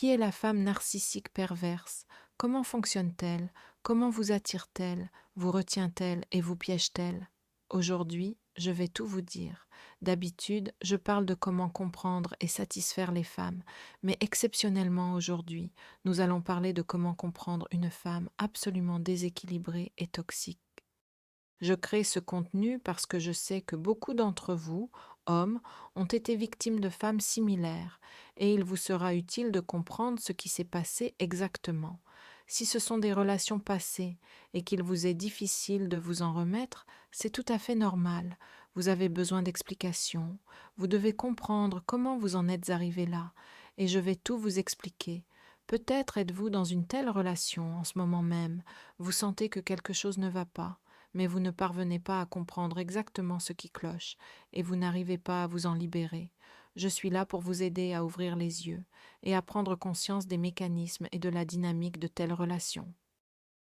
Qui est la femme narcissique perverse? Comment fonctionne-t-elle? Comment vous attire-t-elle? Vous retient-elle et vous piège-t-elle? Aujourd'hui, je vais tout vous dire. D'habitude, je parle de comment comprendre et satisfaire les femmes, mais exceptionnellement aujourd'hui, nous allons parler de comment comprendre une femme absolument déséquilibrée et toxique. Je crée ce contenu parce que je sais que beaucoup d'entre vous, hommes, ont été victimes de femmes similaires et il vous sera utile de comprendre ce qui s'est passé exactement. Si ce sont des relations passées et qu'il vous est difficile de vous en remettre, c'est tout à fait normal. Vous avez besoin d'explications, vous devez comprendre comment vous en êtes arrivé là et je vais tout vous expliquer. Peut-être êtes-vous dans une telle relation en ce moment même, vous sentez que quelque chose ne va pas, mais vous ne parvenez pas à comprendre exactement ce qui cloche, et vous n'arrivez pas à vous en libérer. Je suis là pour vous aider à ouvrir les yeux et à prendre conscience des mécanismes et de la dynamique de telles relations.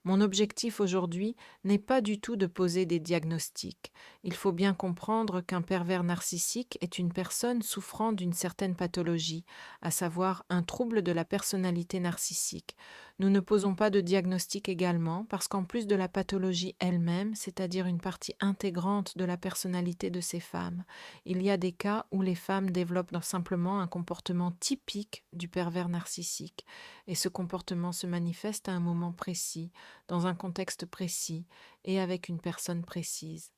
Mon objectif aujourd'hui n'est pas du tout de poser des diagnostics. Il faut bien comprendre qu'un pervers narcissique est une personne souffrant d'une certaine pathologie, à savoir un trouble de la personnalité narcissique. Nous ne posons pas de diagnostic également parce qu'en plus de la pathologie elle-même, c'est-à-dire une partie intégrante de la personnalité de ces femmes, il y a des cas où les femmes développent simplement un comportement typique du pervers narcissique, et ce comportement se manifeste à un moment précis, dans un contexte précis et avec une personne précise.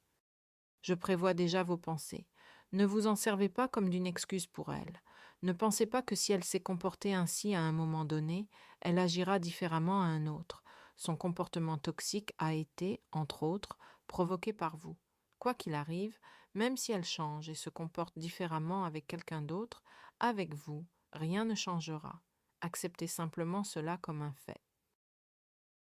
Je prévois déjà vos pensées. Ne vous en servez pas comme d'une excuse pour elle. Ne pensez pas que si elle s'est comportée ainsi à un moment donné, elle agira différemment à un autre. Son comportement toxique a été, entre autres, provoqué par vous. Quoi qu'il arrive, même si elle change et se comporte différemment avec quelqu'un d'autre, avec vous, rien ne changera. Acceptez simplement cela comme un fait.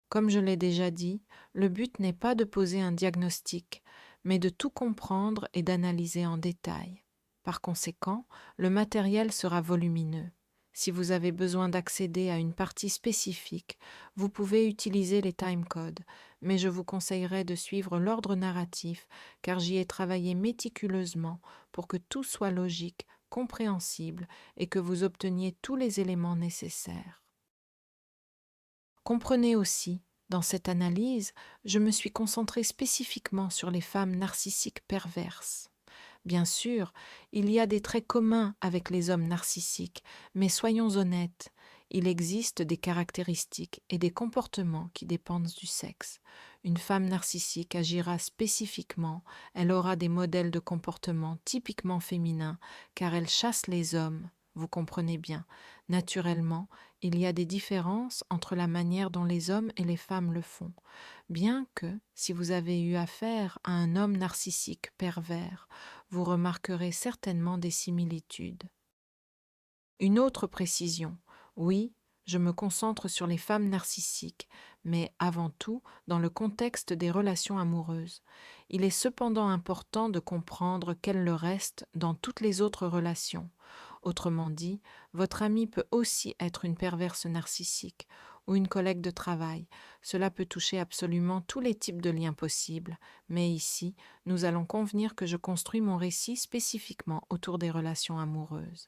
Comme je l'ai déjà dit, le but n'est pas de poser un diagnostic, mais de tout comprendre et d'analyser en détail. Par conséquent, le matériel sera volumineux. Si vous avez besoin d'accéder à une partie spécifique, vous pouvez utiliser les timecodes, mais je vous conseillerais de suivre l'ordre narratif, car j'y ai travaillé méticuleusement pour que tout soit logique, compréhensible et que vous obteniez tous les éléments nécessaires. Comprenez aussi, dans cette analyse, je me suis concentrée spécifiquement sur les femmes narcissiques perverses. Bien sûr, il y a des traits communs avec les hommes narcissiques, mais soyons honnêtes, il existe des caractéristiques et des comportements qui dépendent du sexe. Une femme narcissique agira spécifiquement, elle aura des modèles de comportement typiquement féminins, car elle chasse les hommes. Vous comprenez bien. Naturellement, il y a des différences entre la manière dont les hommes et les femmes le font. Bien que, si vous avez eu affaire à un homme narcissique pervers, vous remarquerez certainement des similitudes. Une autre précision. Oui, je me concentre sur les femmes narcissiques, mais avant tout dans le contexte des relations amoureuses. Il est cependant important de comprendre qu'elles le restent dans toutes les autres relations. Autrement dit, votre ami peut aussi être une perverse narcissique ou une collègue de travail. Cela peut toucher absolument tous les types de liens possibles, mais ici, nous allons convenir que je construis mon récit spécifiquement autour des relations amoureuses.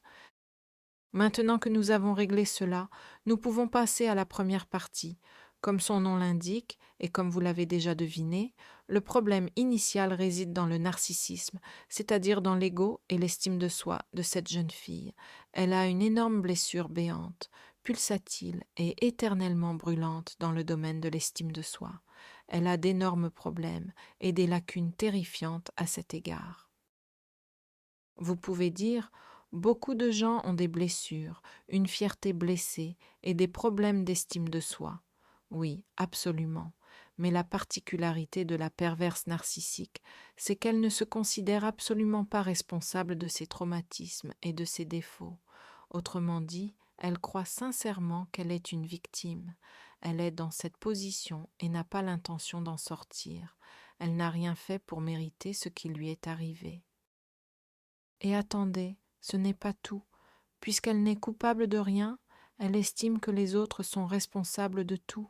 Maintenant que nous avons réglé cela, nous pouvons passer à la première partie. Comme son nom l'indique, et comme vous l'avez déjà deviné, le problème initial réside dans le narcissisme, c'est-à-dire dans l'ego et l'estime de soi de cette jeune fille. Elle a une énorme blessure béante, pulsatile et éternellement brûlante dans le domaine de l'estime de soi. Elle a d'énormes problèmes et des lacunes terrifiantes à cet égard. Vous pouvez dire, beaucoup de gens ont des blessures, une fierté blessée et des problèmes d'estime de soi. Oui, absolument. Mais la particularité de la perverse narcissique, c'est qu'elle ne se considère absolument pas responsable de ses traumatismes et de ses défauts. Autrement dit, elle croit sincèrement qu'elle est une victime. Elle est dans cette position et n'a pas l'intention d'en sortir. Elle n'a rien fait pour mériter ce qui lui est arrivé. Et attendez, ce n'est pas tout. Puisqu'elle n'est coupable de rien, elle estime que les autres sont responsables de tout.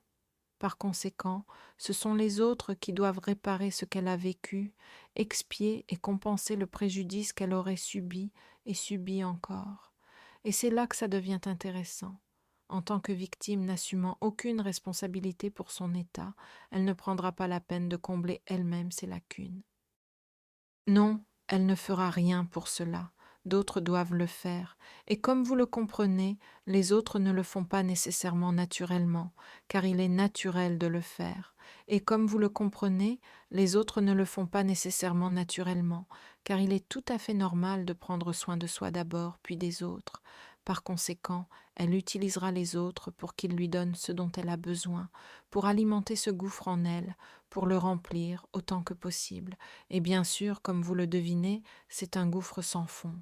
Par conséquent, ce sont les autres qui doivent réparer ce qu'elle a vécu, expier et compenser le préjudice qu'elle aurait subi et subi encore. Et c'est là que ça devient intéressant. En tant que victime n'assumant aucune responsabilité pour son état, elle ne prendra pas la peine de combler elle-même ses lacunes. Non, elle ne fera rien pour cela. D'autres doivent le faire. Et comme vous le comprenez, les autres ne le font pas nécessairement naturellement, car il est naturel de le faire. Et comme vous le comprenez, les autres ne le font pas nécessairement naturellement, car il est tout à fait normal de prendre soin de soi d'abord, puis des autres. Par conséquent, elle utilisera les autres pour qu'ils lui donnent ce dont elle a besoin, pour alimenter ce gouffre en elle, pour le remplir autant que possible. Et bien sûr, comme vous le devinez, c'est un gouffre sans fond.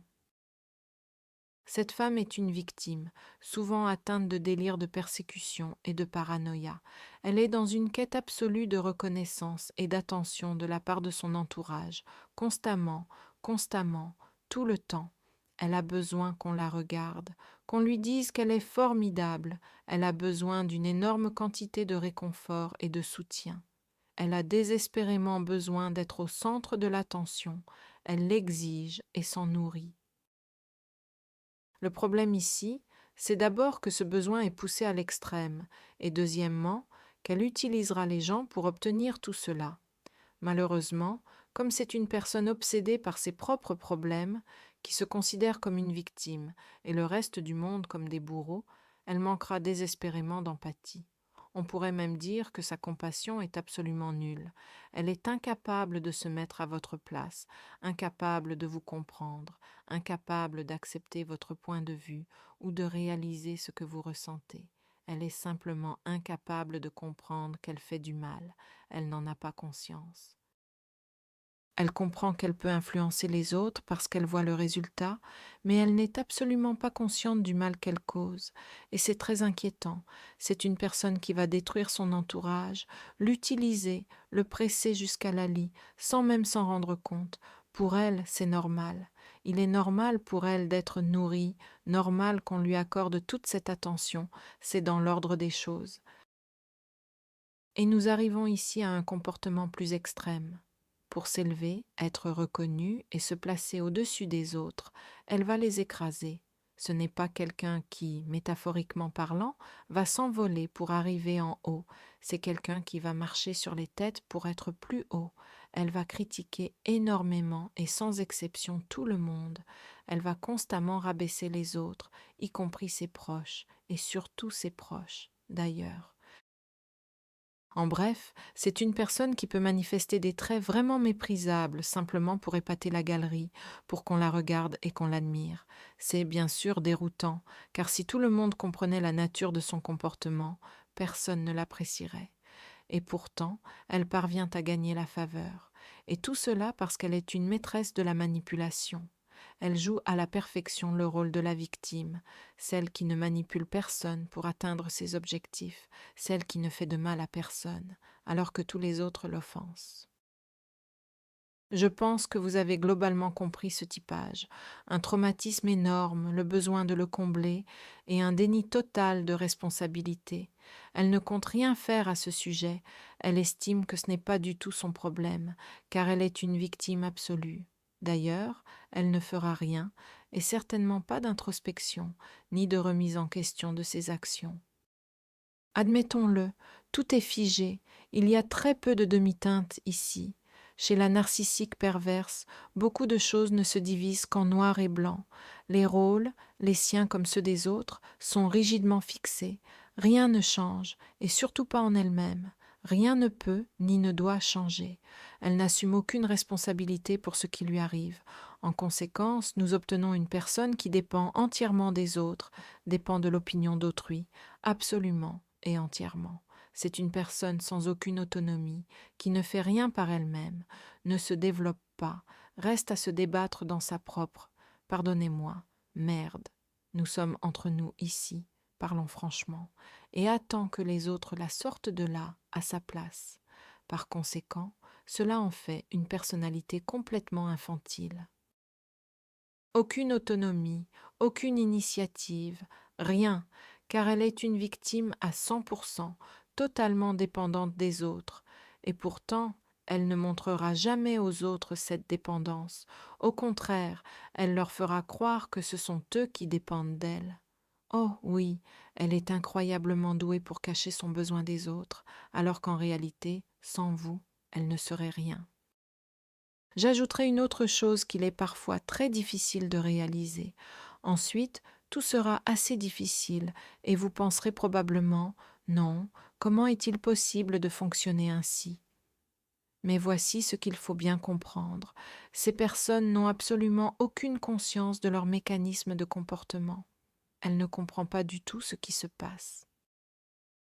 Cette femme est une victime, souvent atteinte de délires de persécution et de paranoïa. Elle est dans une quête absolue de reconnaissance et d'attention de la part de son entourage, constamment, constamment, tout le temps. Elle a besoin qu'on la regarde, qu'on lui dise qu'elle est formidable. Elle a besoin d'une énorme quantité de réconfort et de soutien. Elle a désespérément besoin d'être au centre de l'attention. Elle l'exige et s'en nourrit. Le problème ici, c'est d'abord que ce besoin est poussé à l'extrême, et deuxièmement, qu'elle utilisera les gens pour obtenir tout cela. Malheureusement, comme c'est une personne obsédée par ses propres problèmes, qui se considère comme une victime et le reste du monde comme des bourreaux, elle manquera désespérément d'empathie. On pourrait même dire que sa compassion est absolument nulle. Elle est incapable de se mettre à votre place, incapable de vous comprendre, incapable d'accepter votre point de vue ou de réaliser ce que vous ressentez. Elle est simplement incapable de comprendre qu'elle fait du mal. Elle n'en a pas conscience. Elle comprend qu'elle peut influencer les autres parce qu'elle voit le résultat, mais elle n'est absolument pas consciente du mal qu'elle cause. Et c'est très inquiétant. C'est une personne qui va détruire son entourage, l'utiliser, le presser jusqu'à la lie, sans même s'en rendre compte. Pour elle, c'est normal. Il est normal pour elle d'être nourrie, normal qu'on lui accorde toute cette attention. C'est dans l'ordre des choses. Et nous arrivons ici à un comportement plus extrême. Pour s'élever, être reconnue et se placer au-dessus des autres, elle va les écraser. Ce n'est pas quelqu'un qui, métaphoriquement parlant, va s'envoler pour arriver en haut, c'est quelqu'un qui va marcher sur les têtes pour être plus haut. Elle va critiquer énormément et sans exception tout le monde. Elle va constamment rabaisser les autres, y compris ses proches, et surtout ses proches, d'ailleurs. En bref, c'est une personne qui peut manifester des traits vraiment méprisables simplement pour épater la galerie, pour qu'on la regarde et qu'on l'admire. C'est bien sûr déroutant, car si tout le monde comprenait la nature de son comportement, personne ne l'apprécierait. Et pourtant, elle parvient à gagner la faveur. Et tout cela parce qu'elle est une maîtresse de la manipulation. Elle joue à la perfection le rôle de la victime, celle qui ne manipule personne pour atteindre ses objectifs, celle qui ne fait de mal à personne, alors que tous les autres l'offensent. Je pense que vous avez globalement compris ce typage, un traumatisme énorme, le besoin de le combler, et un déni total de responsabilité. Elle ne compte rien faire à ce sujet, elle estime que ce n'est pas du tout son problème, car elle est une victime absolue. D'ailleurs, elle ne fera rien, et certainement pas d'introspection, ni de remise en question de ses actions. Admettons-le, tout est figé, il y a très peu de demi-teinte ici. Chez la narcissique perverse, beaucoup de choses ne se divisent qu'en noir et blanc. Les rôles, les siens comme ceux des autres, sont rigidement fixés. Rien ne change, et surtout pas en elle-même. Rien ne peut ni ne doit changer. Elle n'assume aucune responsabilité pour ce qui lui arrive. En conséquence, nous obtenons une personne qui dépend entièrement des autres, dépend de l'opinion d'autrui, absolument et entièrement. C'est une personne sans aucune autonomie, qui ne fait rien par elle-même, ne se développe pas, reste à se débattre dans sa propre, pardonnez-moi, merde. Nous sommes entre nous ici, parlons franchement, et attend que les autres la sortent de là, à sa place. Par conséquent, cela en fait une personnalité complètement infantile. Aucune autonomie, aucune initiative, rien, car elle est une victime à 100%, totalement dépendante des autres, et pourtant, elle ne montrera jamais aux autres cette dépendance. Au contraire, elle leur fera croire que ce sont eux qui dépendent d'elle. Oh oui, elle est incroyablement douée pour cacher son besoin des autres, alors qu'en réalité, sans vous, elle ne serait rien. J'ajouterai une autre chose qu'il est parfois très difficile de réaliser. Ensuite, tout sera assez difficile et vous penserez probablement non, comment est-il possible de fonctionner ainsi? Mais voici ce qu'il faut bien comprendre. Ces personnes n'ont absolument aucune conscience de leur mécanisme de comportement. Elles ne comprennent pas du tout ce qui se passe.